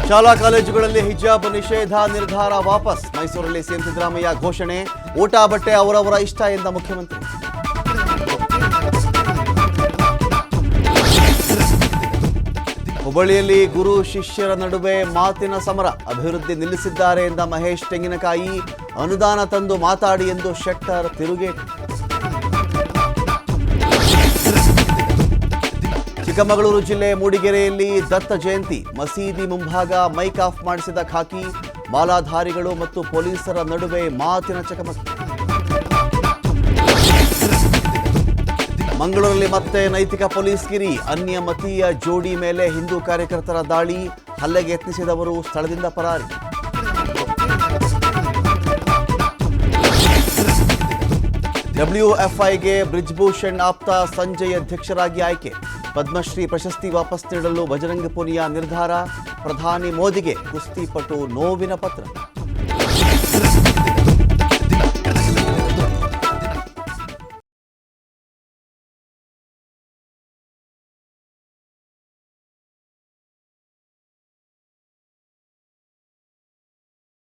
ಶಾಲಾ ಕಾಲೇಜುಗಳಲ್ಲಿ ಹಿಜಾಬ್ ನಿಷೇಧ ನಿರ್ಧಾರ ವಾಪಸ್. ಮೈಸೂರಲ್ಲಿ ಸಿಎಂ ಸಿದ್ದರಾಮಯ್ಯ ಘೋಷಣೆ. ಊಟ ಬಟ್ಟೆ ಅವರವರ ಇಷ್ಟ ಎಂದ ಮುಖ್ಯಮಂತ್ರಿ. ಹುಬ್ಬಳ್ಳಿಯಲ್ಲಿ ಗುರು ಶಿಷ್ಯರ ನಡುವೆ ಮಾತಿನ ಸಮರ. ಅಭಿವೃದ್ಧಿ ನಿಲ್ಲಿಸಿದ್ದಾರೆ ಎಂದ ಮಹೇಶ್ ತೆಂಗಿನಕಾಯಿ. ಅನುದಾನ ತಂದು ಮಾತಾಡಿ ಎಂದು ಶೆಟ್ಟರ್ ತಿರುಗೇಟು. ಚಿಕ್ಕಮಗಳೂರು ಜಿಲ್ಲೆ ಮೂಡಿಗೆರೆಯಲ್ಲಿ ದತ್ತ ಜಯಂತಿ. ಮಸೀದಿ ಮುಂಭಾಗ ಮೈಕ್ ಆಫ್ ಮಾಡಿಸಿದ ಖಾಕಿ. ಮಾಲಾಧಾರಿಗಳು ಮತ್ತು ಪೊಲೀಸರ ನಡುವೆ ಮಾತಿನ ಚಕಮಕಿ. ಮಂಗಳೂರಲ್ಲಿ ಮತ್ತೆ ನೈತಿಕ ಪೊಲೀಸ್ ಗಿರಿ. ಅನ್ಯಮತೀಯ ಜೋಡಿ ಮೇಲೆ ಹಿಂದೂ ಕಾರ್ಯಕರ್ತರ ದಾಳಿ. ಹಲ್ಲೆಗೆ ಯತ್ನಿಸಿದವರು ಸ್ಥಳದಿಂದ ಪರಾರಿ. WFIಗೆ ಬ್ರಿಜ್ಭೂಷಣ್ ಆಪ್ತ ಸಂಜಯ್ ಅಧ್ಯಕ್ಷರಾಗಿ ಆಯ್ಕೆ. ಪದ್ಮಶ್ರೀ ಪ್ರಶಸ್ತಿ ವಾಪಸ್ ನೀಡಲು ಬಜರಂಗ್ ಪುನಿಯಾ ನಿರ್ಧಾರ. ಪ್ರಧಾನಿ ಮೋದಿಗೆ ಕುಸ್ತಿಪಟು ನೋವಿನ ಪತ್ರ.